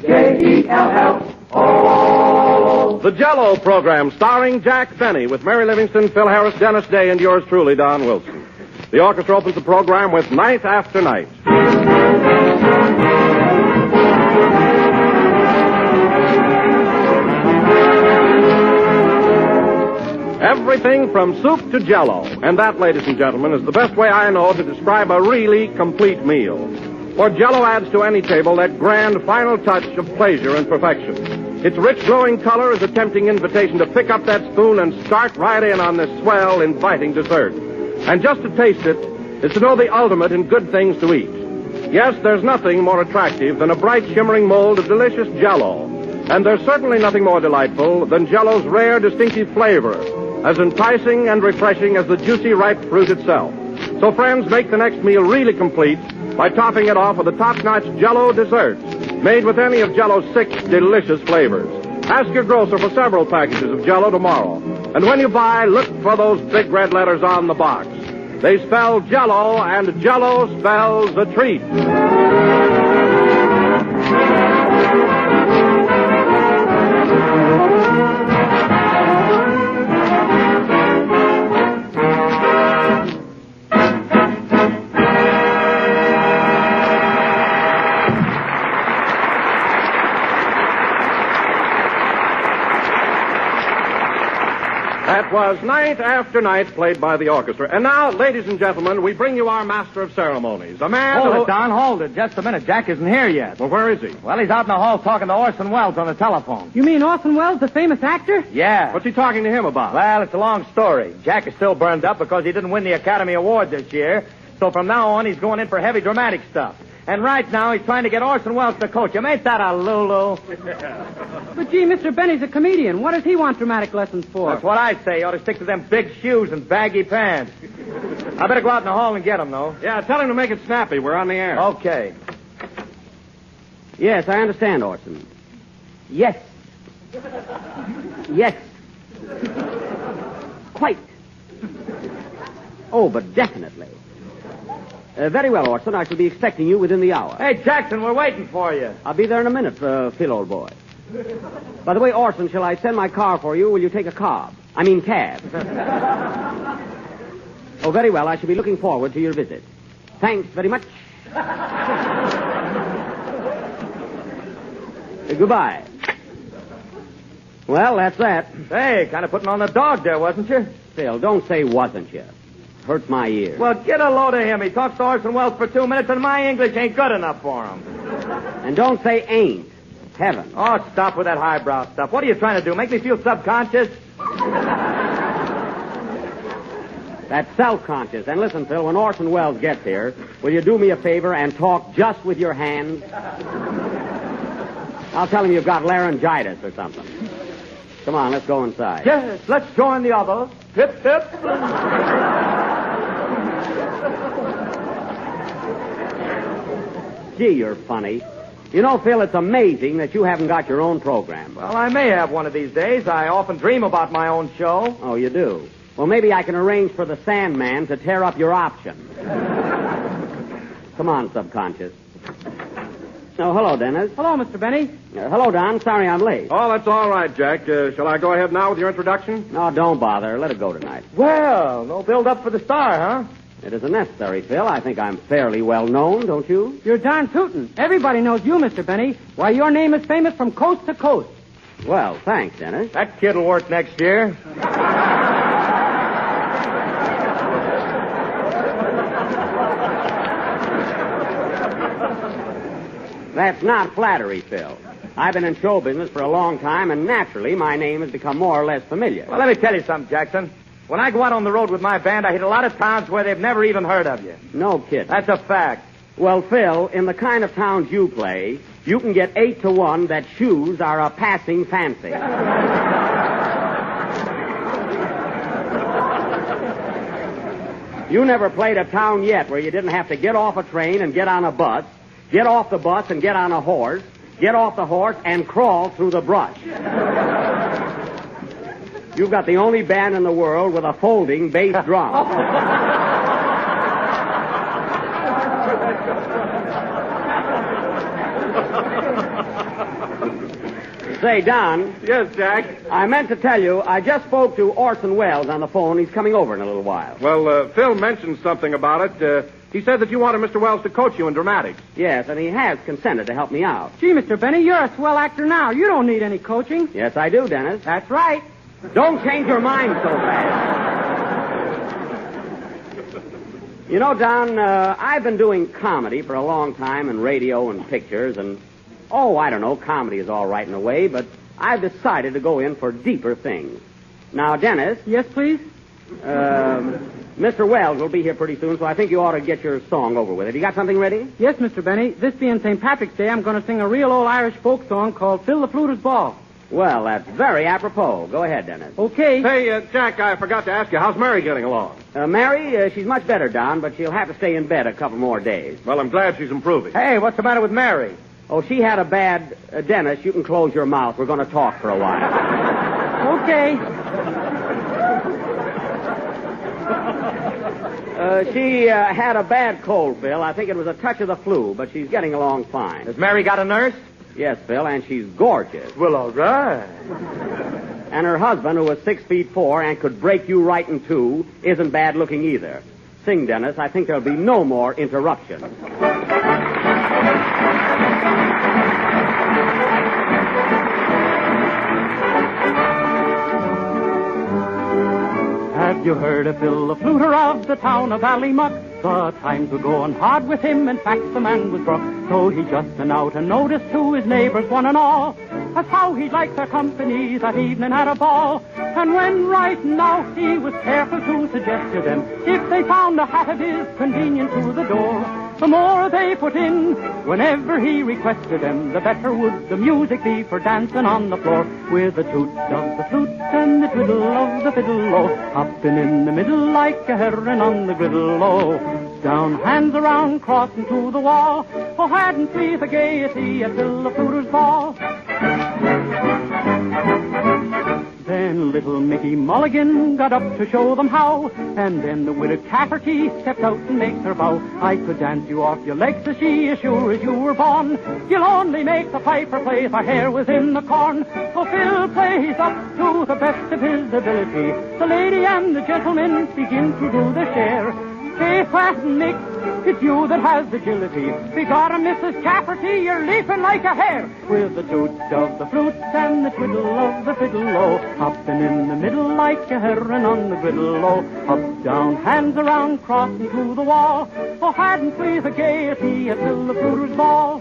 J-E-L-L-O. The Jell-O program, starring Jack Benny, with Mary Livingston, Phil Harris, Dennis Day, and yours truly, Don Wilson. The orchestra opens the program with Night After Night. Everything from soup to Jell-O. And that, ladies and gentlemen, is the best way I know to describe a really complete meal. For Jell-O adds to any table that grand final touch of pleasure and perfection. Its rich, glowing color is a tempting invitation to pick up that spoon and start right in on this swell, inviting dessert. And just to taste it is to know the ultimate in good things to eat. Yes, there's nothing more attractive than a bright, shimmering mold of delicious Jell-O. And there's certainly nothing more delightful than Jell-O's rare, distinctive flavor, as enticing and refreshing as the juicy, ripe fruit itself. So, friends, make the next meal really complete by topping it off with a top-notch Jell-O dessert, made with any of Jell-O's 6 delicious flavors. Ask your grocer for several packages of Jell-O tomorrow. And when you buy, look for those big red letters on the box. They spell Jell-O, and Jell-O spells a treat. That was Night After Night, played by the orchestra. And now, ladies and gentlemen, we bring you our master of ceremonies, a man Hold it, Don, hold it. Just a minute. Jack isn't here yet. Well, where is he? Well, he's out in the hall talking to Orson Welles on the telephone. You mean Orson Welles, the famous actor? Yeah. What's he talking to him about? Well, it's a long story. Jack is still burned up because he didn't win the Academy Award this year. So from now on, he's going in for heavy dramatic stuff. And right now, he's trying to get Orson Welles to coach him. Ain't that a Lulu? But, gee, Mr. Benny's a comedian. What does he want dramatic lessons for? That's what I say. You ought to stick to them big shoes and baggy pants. I better go out in the hall and get him, though. Yeah, tell him to make it snappy. We're on the air. Okay. Yes, I understand, Orson. Yes. Yes. Quite. Oh, but definitely. Very well, Orson. I shall be expecting you within the hour. Hey, Jackson, we're waiting for you. I'll be there in a minute, Phil, old boy. By the way, Orson, shall I send my car for you, or will you take a cab? Oh, very well. I shall be looking forward to your visit. Thanks very much. Goodbye. Well, that's that. Hey, kind of putting on the dog there, wasn't you? Phil, don't say wasn't you. Hurts my ears. Well, get a load of him. He talks to Orson Welles for 2 minutes, and my English ain't good enough for him. And don't say ain't. Heaven. Oh, stop with that highbrow stuff. What are you trying to do, make me feel subconscious? That's self-conscious. And listen, Phil, when Orson Welles gets here, will you do me a favor and talk just with your hands? I'll tell him you've got laryngitis or something. Come on, let's go inside. Yes, let's join the others. Hip, hip. Gee, you're funny. You know, Phil, it's amazing that you haven't got your own program. Well, I may have one of these days. I often dream about my own show. Oh, you do? Well, maybe I can arrange for the Sandman to tear up your option. Come on, subconscious. Oh, hello, Dennis. Hello, Mr. Benny. Hello, Don. Sorry I'm late. Oh, that's all right, Jack. Shall I go ahead now with your introduction? No, don't bother. Let it go tonight. Well, no build-up for the star, huh? It isn't necessary, Phil. I think I'm fairly well known, don't you? You're darn tootin'. Everybody knows you, Mr. Benny. Why, your name is famous from coast to coast. Well, thanks, Dennis. That kid'll work next year. That's not flattery, Phil. I've been in show business for a long time, and naturally, my name has become more or less familiar. Well, let me tell you something, Jackson. When I go out on the road with my band, I hit a lot of towns where they've never even heard of you. No kidding. That's a fact. Well, Phil, in the kind of towns you play, you can get 8 to 1 that shoes are a passing fancy. You never played a town yet where you didn't have to get off a train and get on a bus, get off the bus and get on a horse, get off the horse and crawl through the brush. You've got the only band in the world with a folding bass drum. Say, Don, Yes, Jack. I meant to tell you, I just spoke to Orson Welles on the phone. He's coming over in a little while. Well, Phil mentioned something about it. He said that you wanted Mr. Wells to coach you in dramatics. Yes, and he has consented to help me out. Gee, Mr. Benny, you're a swell actor now. You don't need any coaching. Yes, I do, Dennis. That's right. Don't change your mind so fast. You know, Don, I've been doing comedy for a long time in radio and pictures, and, I don't know, comedy is all right in a way, but I've decided to go in for deeper things. Now, Dennis. Yes, please? Mr. Wells will be here pretty soon, so I think you ought to get your song over with. Have you got something ready? Yes, Mr. Benny. This being St. Patrick's Day, I'm going to sing a real old Irish folk song called Phil the Fluter's Ball. Well, that's very apropos. Go ahead, Dennis. Okay. Hey, Jack, I forgot to ask you, how's Mary getting along? Mary, she's much better, Don, but she'll have to stay in bed a couple more days. Well, I'm glad she's improving. Hey, what's the matter with Mary? Oh, she had a bad... Dennis, you can close your mouth. We're going to talk for a while. Okay. She had a bad cold, Phil. I think it was a touch of the flu, but she's getting along fine. Has Mary got a nurse? Yes, Phil, and she's gorgeous. Well, all right. And her husband, who was 6'4" and could break you right in two, isn't bad looking either. Sing, Dennis. I think there'll be no more interruptions. Have you heard of Phil the Fluter of the town of Ballymuck? The times were going hard with him, in fact the man was broke. So he just went out and noticed to his neighbors one and all as how he liked their company that evening at a ball. And when writing out he was careful to suggest to them, if they found a hat of his convenient to the door, the more they put in, whenever he requested them, the better would the music be for dancing on the floor. With the toot of the flute and the twiddle of the fiddle, oh, hopping in the middle like a heron on the griddle, oh, down, hands around, crossing to the wall, oh, hadn't we the gaiety at Phil the Fluter's ball? Then little Mickey Mulligan got up to show them how, and then the widow Cafferty stepped out and makes her vow. I could dance you off your legs, says she, as sure as you were born. You'll only make the piper play if our hair was in the corn. So Phil plays up to the best of his ability. The lady and the gentleman begin to do their share. Stay flat and mix, it's you that has agility. Begorra, Mrs. Cafferty, you're leaping like a hare. With the toot of the flute and the twiddle of the fiddle, oh, hopping in the middle like a heron on the griddle, oh, up, down, hands around, crossing to the wall. Oh, hadn't we the gaiety at Phil the Fluter's ball?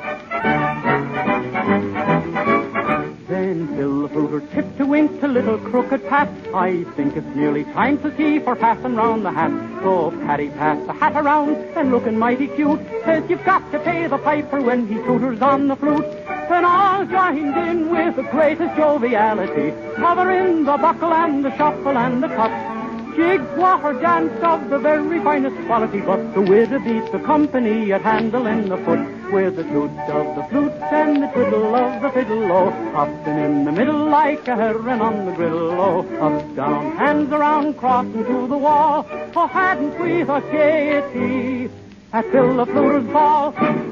Then Phil the Fluter tipped to wink to little crooked Pat. I think it's nearly time to see for passing round the hat. So Paddy passed the hat around and looking mighty cute, says you've got to pay the piper when he tooters on the flute. Then all joined in with the greatest joviality, covering the buckle and the shuffle and the cut. Jigs were danced of the very finest quality, but the widow beat the company at handling the foot. With the toot of the flute and the twiddle of the fiddle, oh, hopping in the middle like a heron on the griddle, oh, up, down, hands around, crossing to the wall. Oh, hadn't we the gaiety at Phil the Fluter's ball? Very good.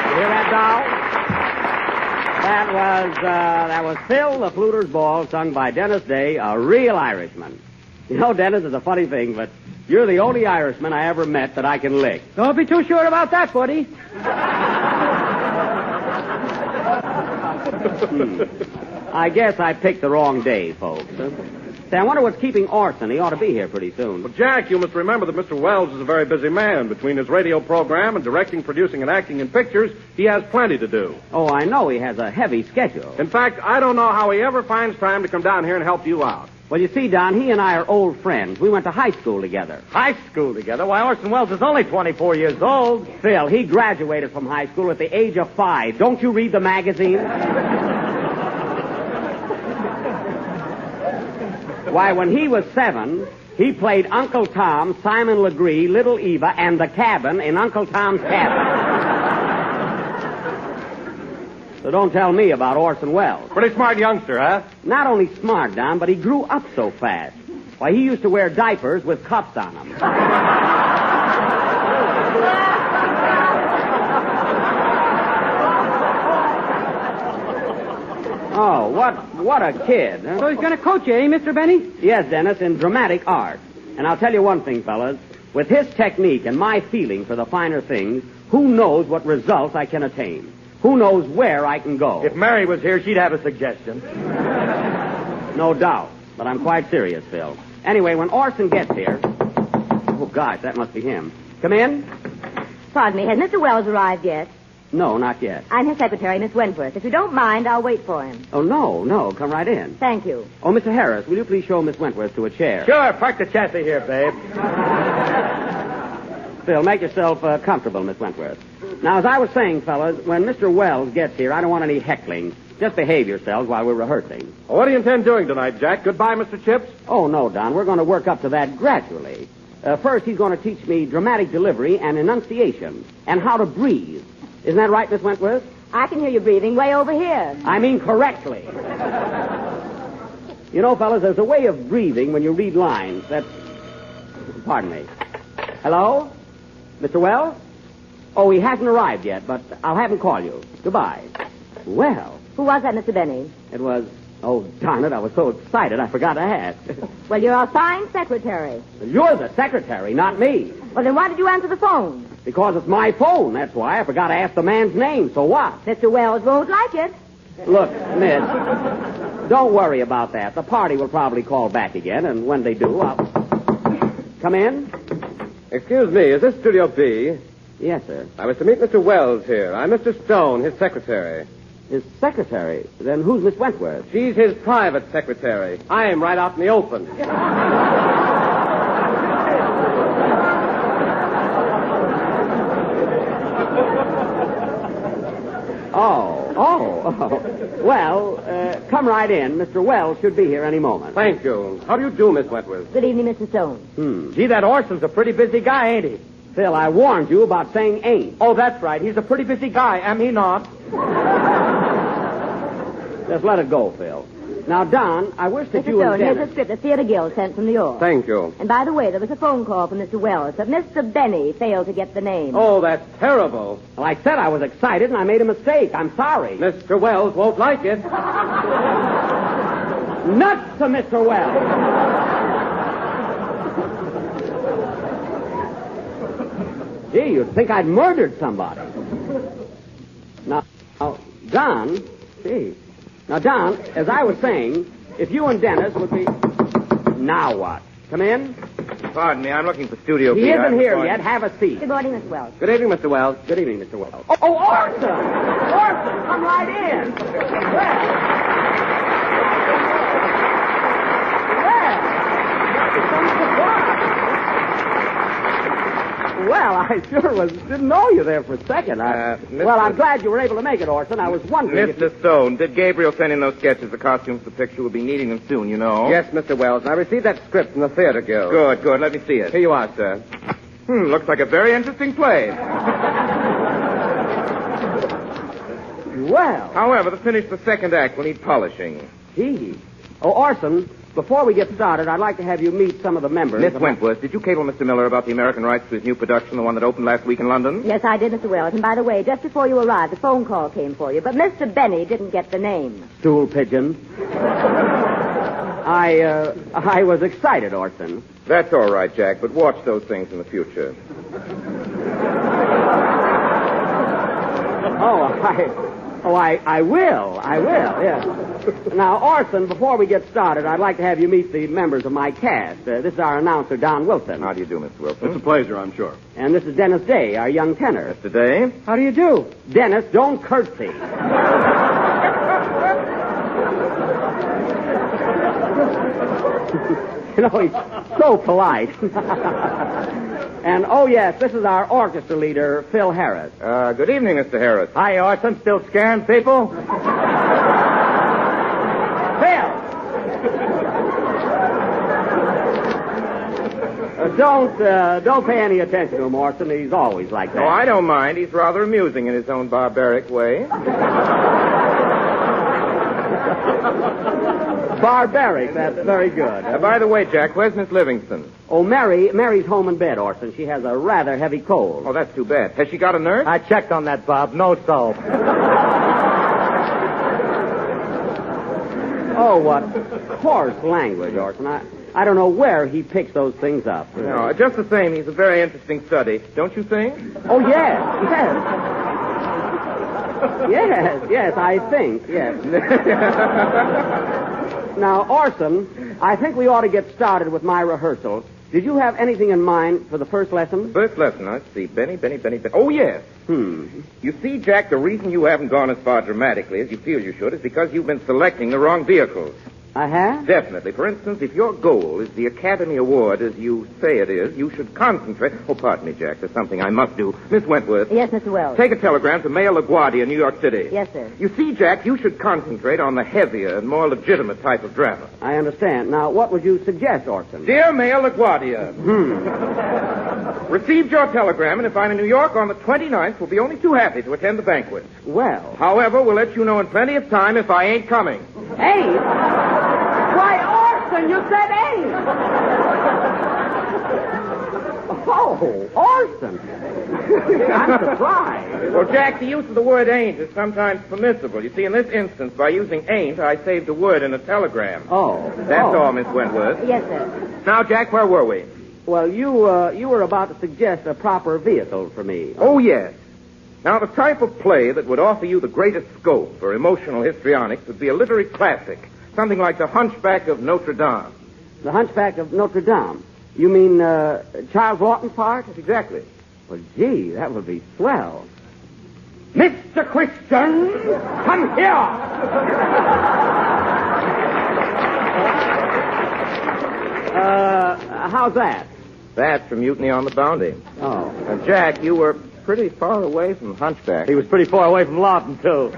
You hear that, doll? That was Phil the Fluter's Ball, sung by Dennis Day, a real Irishman. You know, Dennis, it's a funny thing, but you're the only Irishman I ever met that I can lick. Don't be too sure about that, buddy. I guess I picked the wrong day, folks. Say, I wonder what's keeping Orson. He ought to be here pretty soon. Well, Jack, you must remember that Mr. Wells is a very busy man. Between his radio program and directing, producing, and acting in pictures, he has plenty to do. Oh, I know he has a heavy schedule. In fact, I don't know how he ever finds time to come down here and help you out. Well, you see, Don, he and I are old friends. We went to high school together. High school together? Why, Orson Welles is only 24 years old. Phil, he graduated from high school at the age of 5. Don't you read the magazine? Why, when he was 7, he played Uncle Tom, Simon Legree, Little Eva, and the cabin in Uncle Tom's Cabin. So don't tell me about Orson Welles. Pretty smart youngster, huh? Not only smart, Don, but he grew up so fast. Why, he used to wear diapers with cuffs on them. Oh, what a kid. Huh? So he's going to coach you, eh, Mr. Benny? Yes, Dennis, in dramatic art. And I'll tell you one thing, fellas. With his technique and my feeling for the finer things, who knows what results I can attain? Who knows where I can go? If Mary was here, she'd have a suggestion. No doubt. But I'm quite serious, Phil. Anyway, when Orson gets here... Oh, gosh, that must be him. Come in? Pardon me, has Mr. Wells arrived yet? No, not yet. I'm his secretary, Miss Wentworth. If you don't mind, I'll wait for him. Oh, no. Come right in. Thank you. Oh, Mr. Harris, will you please show Miss Wentworth to a chair? Sure, park the chassis here, babe. Phil, make yourself comfortable, Miss Wentworth. Now, as I was saying, fellas, when Mr. Wells gets here, I don't want any heckling. Just behave yourselves while we're rehearsing. Well, what do you intend doing tonight, Jack? Goodbye, Mr. Chips? Oh, no, Don. We're going to work up to that gradually. First, he's going to teach me dramatic delivery and enunciation and how to breathe. Isn't that right, Miss Wentworth? I can hear you breathing way over here. I mean correctly. You know, fellas, there's a way of breathing when you read lines that... Pardon me. Hello? Mr. Wells? Oh, he hasn't arrived yet, but I'll have him call you. Goodbye. Well... Who was that, Mr. Benny? It was... Oh, darn it, I was so excited I forgot to ask. Well, you're a fine secretary. You're the secretary, not me. Well, then why did you answer the phone? Because it's my phone, that's why. I forgot to ask the man's name, so what? Mr. Wells won't like it. Look, miss, don't worry about that. The party will probably call back again, and when they do, I'll... Come in? Excuse me, is this Studio B? Yes, sir. I was to meet Mr. Wells here. I'm Mr. Stone, his secretary. His secretary? Then who's Miss Wentworth? She's his private secretary. I am right out in the open. Oh. Well, come right in. Mr. Wells should be here any moment. Thank you. How do you do, Miss Wentworth? Good evening, Mr. Stone. Gee, that Orson's a pretty busy guy, ain't he? Phil, I warned you about saying ain't. Oh, that's right. He's a pretty busy guy, am he not? Just let it go, Phil. Now, Don, I wish that Mr. you Stone, and here's Dennis... a script the Theater Guild sent from New York. Thank you. And by the way, there was a phone call from Mr. Wells, but Mr. Benny failed to get the name. Oh, that's terrible. Well, I said I was excited, and I made a mistake. I'm sorry. Mr. Wells won't like it. Nuts to Mr. Wells. Gee, you'd think I'd murdered somebody. Now, Don, gee. Now, Don, as I was saying, if you and Dennis would be... Now what? Come in? Pardon me, I'm looking for Studio B. He isn't here yet. Have a seat. Good morning, Miss Wells. Good evening, Mr. Wells. Good evening, Mr. Wells. Oh, Orson! Orson, come right in. Well, I sure didn't know you there for a second. Well, I'm glad you were able to make it, Orson. I was wondering Mr. Stone, did Gabriel send in those sketches, the costumes, the picture? We'll be needing them soon, you know. Yes, Mr. Wells. I received that script from the Theater Guild. Good. Let me see it. Here you are, sir. Looks like a very interesting play. Well. However, to finish the second act, we'll need polishing. Gee. Oh, Orson, before we get started, I'd like to have you meet some of the members. Miss Wentworth, did you cable Mr. Miller about the American rights to his new production, the one that opened last week in London? Yes, I did, Mr. Wells. And by the way, just before you arrived, a phone call came for you. But Mr. Benny didn't get the name. Stool pigeon. I was excited, Orson. That's all right, Jack, but watch those things in the future. I will, yes. Now, Orson, before we get started, I'd like to have you meet the members of my cast. This is our announcer, Don Wilson. How do you do, Mr. Wilson? It's a pleasure, I'm sure. And this is Dennis Day, our young tenor. Mr. Day? How do you do? Dennis, don't curtsy. You know, he's so polite. And, oh, yes, this is our orchestra leader, Phil Harris. Good evening, Mr. Harris. Hi, Orson. Still scaring people? Phil! Don't pay any attention to him, Orson. He's always like that. Oh, I don't mind. He's rather amusing in his own barbaric way. Barbaric. That's very good. By the way, Jack, where's Miss Livingston? Oh, Mary's home in bed, Orson. She has a rather heavy cold. Oh, that's too bad. Has she got a nurse? I checked on that, Bob. No soap. Oh, what coarse language, Orson. I don't know where he picks those things up. No, just the same, he's a very interesting study, don't you think? Oh, yes. Yes, I think, yes. Now, Orson, I think we ought to get started with my rehearsal. Did you have anything in mind for the first lesson? First lesson, let's see. Benny. Oh, yes. You see, Jack, the reason you haven't gone as far dramatically as you feel you should is because you've been selecting the wrong vehicles. I have? Definitely. For instance, if your goal is the Academy Award, as you say it is, you should concentrate... Oh, pardon me, Jack. There's something I must do. Miss Wentworth. Yes, Mr. Wells. Take a telegram to Mayor LaGuardia, New York City. Yes, sir. You see, Jack, you should concentrate on the heavier and more legitimate type of drama. I understand. Now, what would you suggest, Orson? Dear Mayor LaGuardia. Received your telegram, and if I'm in New York on the 29th, we'll be only too happy to attend the banquet. Well. However, we'll let you know in plenty of time if I ain't coming. Hey! Why, Orson, you said ain't! Oh, Orson. I'm surprised. Well, Jack, the use of the word ain't is sometimes permissible. You see, in this instance, by using ain't, I saved a word in a telegram. Oh. That's all, Miss Wentworth. Yes, sir. Now, Jack, where were we? Well, you were about to suggest a proper vehicle for me. Oh, yes. Now, the type of play that would offer you the greatest scope for emotional histrionics would be a literary classic, something like The Hunchback of Notre Dame. The Hunchback of Notre Dame. You mean Charles Lawton's part? Exactly. Well, gee, that would be swell. Mr. Christian, come here. How's that? That's from Mutiny on the Bounty. Oh. Jack, you were pretty far away from Hunchback. He was pretty far away from Lawton, too.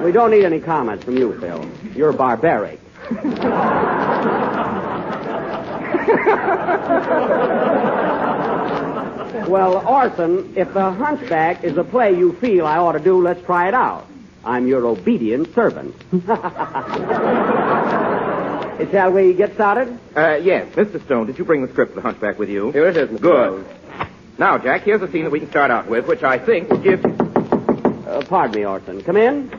We don't need any comments from you, Phil. You're barbaric. Well, Orson, if The Hunchback is a play you feel I ought to do, let's try it out. I'm your obedient servant. Shall we get started? Yes. Mr. Stone, did you bring the script of The Hunchback with you? Here it is, Mr. Good. Wells. Now, Jack, here's a scene that we can start out with, which I think will give... Pardon me, Orson. Come in.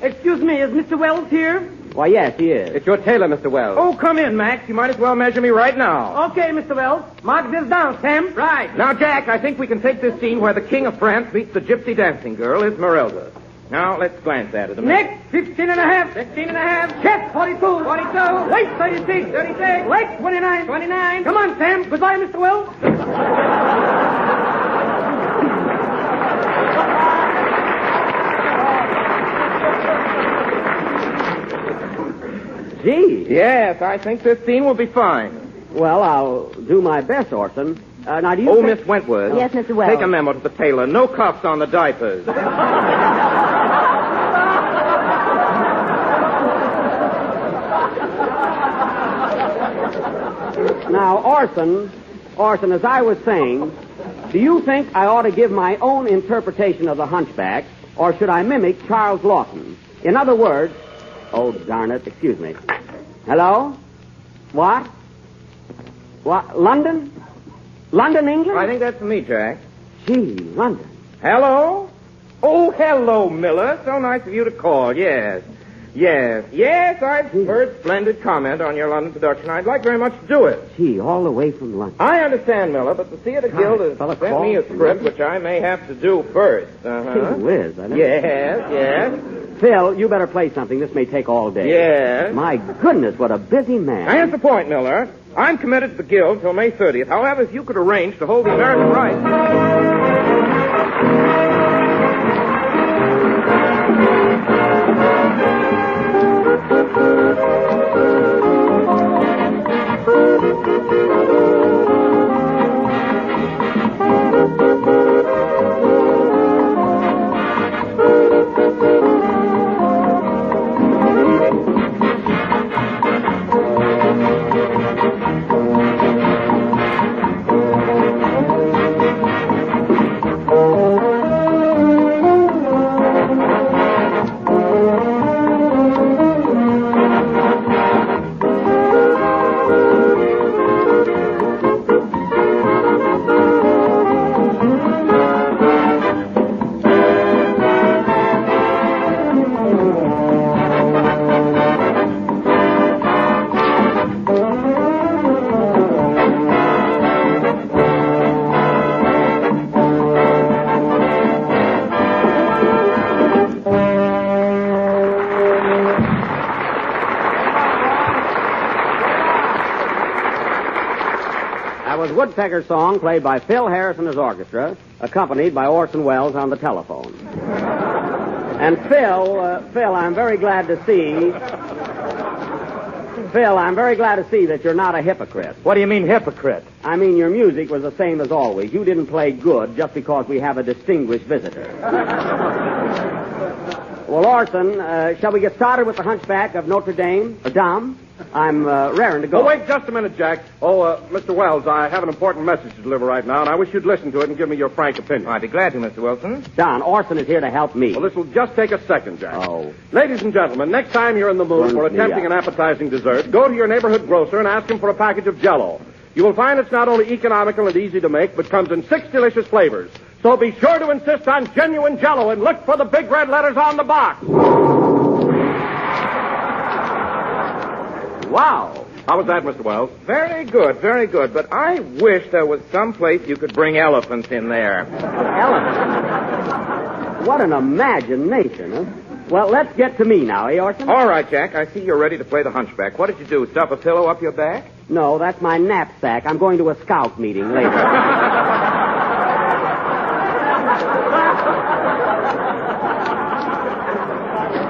Excuse me, is Mr. Wells here? Why, yes, he is. It's your tailor, Mr. Wells. Oh, come in, Max. You might as well measure me right now. Okay, Mr. Wells. Mark this down, Sam. Right. Now, Jack, I think we can take this scene where the King of France meets the gypsy dancing girl, Esmeralda. Now, let's glance at it a minute. Neck, 15 and a half. 15 and a half. Chest, 42. 42. Waist, 36. 36. Leg, 29. 29. Come on, Sam. Goodbye, Mr. Wells. Gee. Yes, I think this scene will be fine. Well, I'll do my best, Orson. Now, do you Oh, think... Miss Wentworth. Yes, Mr. Wells. Take a memo to the tailor. No cuffs on the diapers. Now, Orson, as I was saying, do you think I ought to give my own interpretation of The Hunchback, or should I mimic Charles Lawton? In other words... Oh, darn it. Excuse me. Hello? What? What? London? London, England? I think that's for me, Jack. Gee, London. Hello? Oh, hello, Miller. So nice of you to call. Yes, I've heard splendid comment on your London production. I'd like very much to do it. Gee, all the way from London. I understand, Miller, but the Theater Guild has fella sent me a called from script London? which I may have to do first. Gee whiz, I know. Yes. Phil, you better play something. This may take all day. Yes. My goodness, what a busy man. Now, here's the point, Miller. I'm committed to the Guild till May 30th. However, if you could arrange to hold the American rights... That was Woodpecker's song played by Phil Harris and his orchestra, accompanied by Orson Welles on the telephone. And Phil, I'm very glad to see... Phil, I'm very glad to see that you're not a hypocrite. What do you mean, hypocrite? I mean, your music was the same as always. You didn't play good just because we have a distinguished visitor. Well, Orson, shall we get started with the Hunchback of Notre Dame? Dame? I'm raring to go. Oh, wait just a minute, Jack. Mr. Wells, I have an important message to deliver right now, and I wish you'd listen to it and give me your frank opinion. I'd be glad to, Mr. Wilson. Don, Orson is here to help me. Well, this will just take a second, Jack. Oh. Ladies and gentlemen, next time you're in the mood for attempting an appetizing dessert, go to your neighborhood grocer and ask him for a package of Jell-O. You will find it's not only economical and easy to make, but comes in 6 delicious flavors. So be sure to insist on genuine Jell-O and look for the big red letters on the box. Wow. How was that, Mr. Wells? Very good, very good. But I wish there was some place you could bring elephants in there. Elephant. What an imagination, huh? Well, let's get to me now, eh, Orson? All right, Jack. I see you're ready to play the Hunchback. What did you do? Stuff a pillow up your back? No, that's my knapsack. I'm going to a scout meeting later.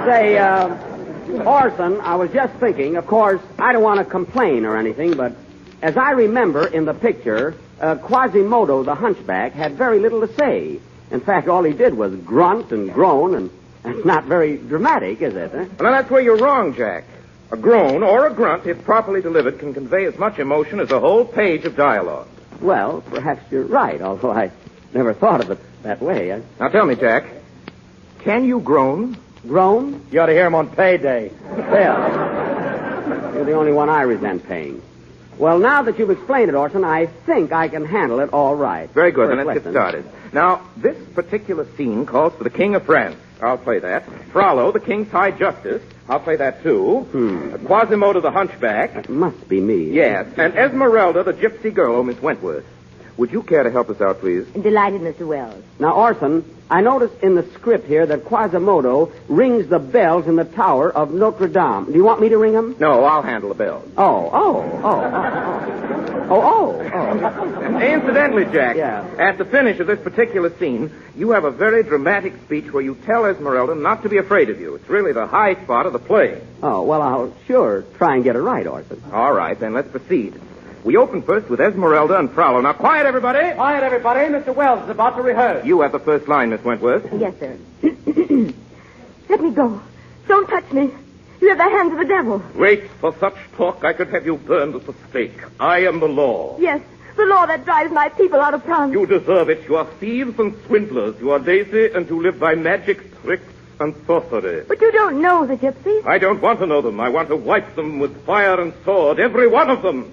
Say, Orson, I was just thinking, of course, I don't want to complain or anything, but as I remember in the picture, Quasimodo the Hunchback had very little to say. In fact, all he did was grunt and groan, and that's not very dramatic, is it? Huh? Well, that's where you're wrong, Jack. A groan or a grunt, if properly delivered, can convey as much emotion as a whole page of dialogue. Well, perhaps you're right, although I never thought of it that way. Now tell me, Jack, can you groan? Groan? You ought to hear him on payday. Well, you're the only one I resent paying. Well, now that you've explained it, Orson, I think I can handle it all right. Very good, then First let's get lesson. started. Now, this particular scene calls for the King of France. I'll play that. Frollo, the King's High Justice. I'll play that, too. Quasimodo, the Hunchback. That must be me. Yes, and Esmeralda, the gypsy girl, Miss Wentworth. Would you care to help us out, please? Delighted, Mr. Wells. Now, Orson, I noticed in the script here that Quasimodo rings the bells in the tower of Notre Dame. Do you want me to ring them? No, I'll handle the bells. Oh. Incidentally, Jack, Yeah. at the finish of this particular scene, you have a very dramatic speech where you tell Esmeralda not to be afraid of you. It's really the high spot of the play. Oh, well, I'll sure try and get it right, Orson. All right, then let's proceed. We open first with Esmeralda and Frollo. Now, quiet, everybody. Quiet, everybody. Mr. Wells is about to rehearse. You have the first line, Miss Wentworth. Yes, sir. Let me go. Don't touch me. You have the hands of the devil. Wait, for such talk, I could have you burned at the stake. I am the law. Yes, the law that drives my people out of town. You deserve it. You are thieves and swindlers. You are lazy, and you live by magic, tricks, and sorcery. But you don't know the gypsies. I don't want to know them. I want to wipe them with fire and sword, every one of them.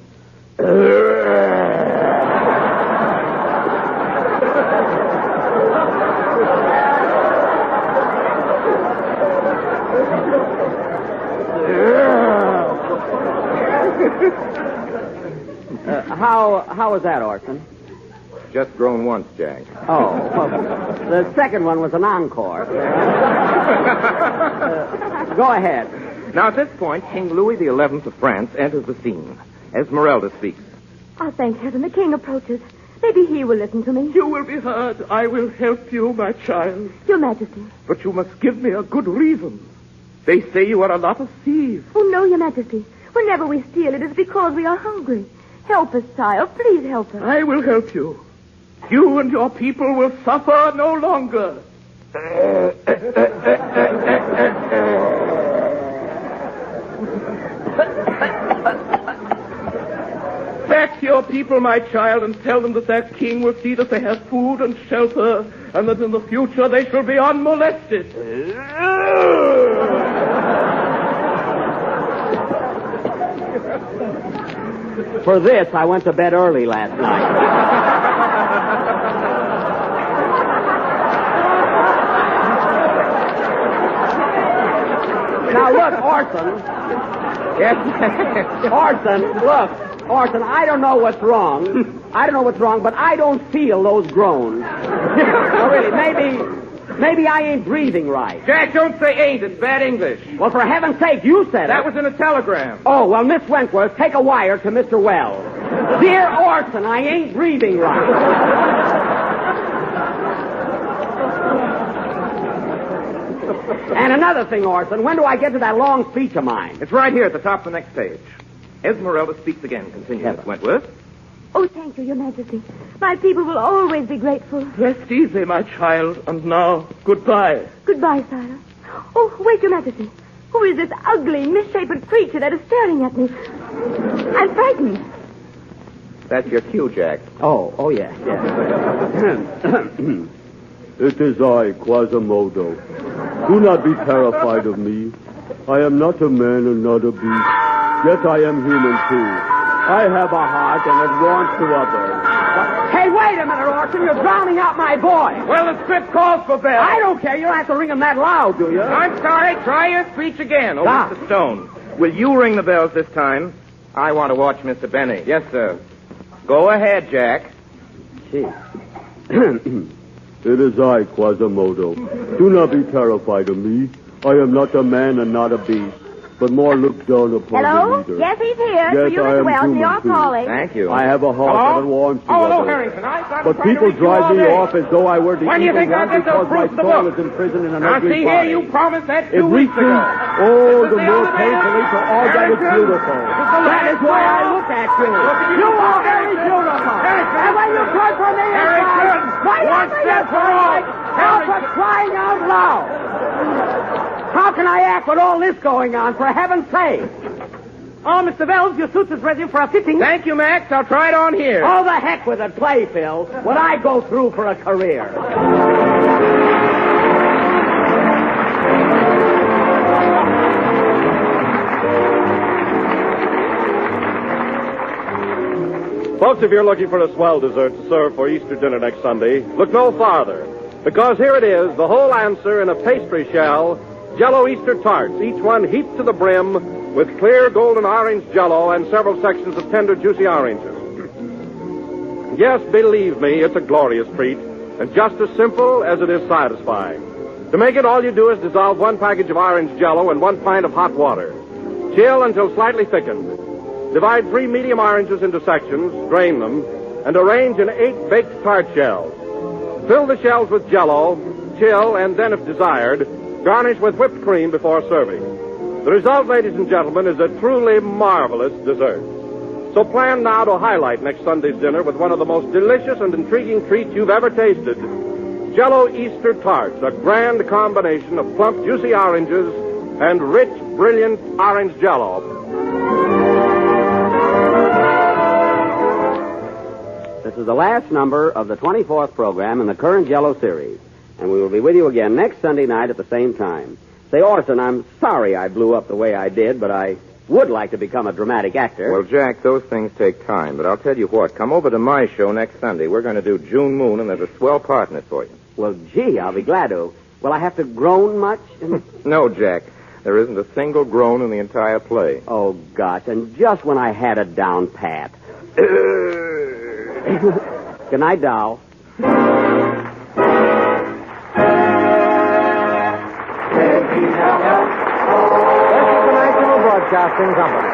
How was that, Orson? Just grown once, Jack. Oh, well, the second one was an encore. Go ahead. Now, at this point, King Louis XI of France enters the scene. Esmeralda speaks. Oh, thank heaven, the king approaches. Maybe he will listen to me. You will be heard. I will help you, my child. Your Majesty. But you must give me a good reason. They say you are a lot of thieves. Oh, no, Your Majesty. Whenever we steal, it is because we are hungry. Help us, child. Please help us. I will help you. You and your people will suffer no longer. Back your people, my child, and tell them that their king will see that they have food and shelter, and that in the future they shall be unmolested. For this, I went to bed early last night. Now, look, Orson. Yes. Orson, look. Orson, I don't know what's wrong. But I don't feel those groans. No, really, maybe I ain't breathing right. Jack, don't say ain't. It's bad English. Well, for heaven's sake, you said it. That was in a telegram. Oh, well, Miss Wentworth, take a wire to Mr. Wells. Dear Orson, I ain't breathing right. And another thing, Orson, when do I get to that long speech of mine? It's right here at the top of the next page. Esmeralda speaks again, continues Miss Wentworth. Oh, thank you, Your Majesty. My people will always be grateful. Rest easy, my child. And now, goodbye. Goodbye, sire. Oh, wait, Your Majesty. Who is this ugly, misshapen creature that is staring at me? I'm frightened. That's your cue, Jack. Oh, yes. It is I, Quasimodo. Do not be terrified of me. I am not a man and not a beast. Yet I am human, too. I have a heart and it warms to others. Hey, wait a minute, Orson. You're drowning out my boy. Well, the script calls for Bell. I don't care. You don't have to ring him that loud, do you? I'm sorry. Try your speech again. Oh, Ah. Mr. Stone. Will you ring the bells this time? I want to watch Mr. Benny. Yes, sir. Go ahead, Jack. Gee. It is I, Quasimodo. Do not be terrified of me. I am not a man and not a beast, but more look down upon Hello? the leader. Yes, he's here. Yes, For you, I Mr. am Wells, human, you're too. calling. Thank you. I have a heart and it warms to hello, others. Harrington. I've been But trying to people reach you drive all me day. off as though I were the When do you evil think I'll one get those because my proofs of the soul book? is imprisoned in an Now, ugly see body. here, you promised that It 2 weeks reaches, ago. oh, This is the more elevator. painfully for all that is Harrington. beautiful. This is the That is why I look at you. You are very beautiful. And when you come from the inside, whatever you try, help us crying out loud. How can I act with all this going on, for heaven's sake? Oh, Mr. Wells, your suit is ready for a fitting. Thank you, Max. I'll try it on here. Oh, the heck with it. Play, Phil. What I go through for a career. Folks, if you're looking for a swell dessert to serve for Easter dinner next Sunday, look no farther. Because here it is, the whole answer in a pastry shell, Jell-O Easter tarts, each one heaped to the brim with clear golden orange Jell-O and several sections of tender, juicy oranges. Yes, believe me, it's a glorious treat, and just as simple as it is satisfying. To make it, all you do is dissolve 1 package of orange Jell-O in 1 pint of hot water. Chill until slightly thickened. Divide 3 medium oranges into sections, drain them, and arrange in 8 baked tart shells. Fill the shells with Jell-O, chill, and then, if desired, garnish with whipped cream before serving. The result, ladies and gentlemen, is a truly marvelous dessert. So plan now to highlight next Sunday's dinner with one of the most delicious and intriguing treats you've ever tasted. Jell-O Easter tarts, a grand combination of plump, juicy oranges and rich, brilliant orange Jell-O. This is the last number of the 24th program in the current Jell-O series. And we will be with you again next Sunday night at the same time. Say, Orson, I'm sorry I blew up the way I did, but I would like to become a dramatic actor. Well, Jack, those things take time, but I'll tell you what. Come over to my show next Sunday. We're going to do June Moon, and there's a swell part in it for you. Well, gee, I'll be glad to. Will I have to groan much? No, Jack. There isn't a single groan in the entire play. Oh, gosh, and just when I had it down pat. Good night, doll. This is the National Broadcasting Company.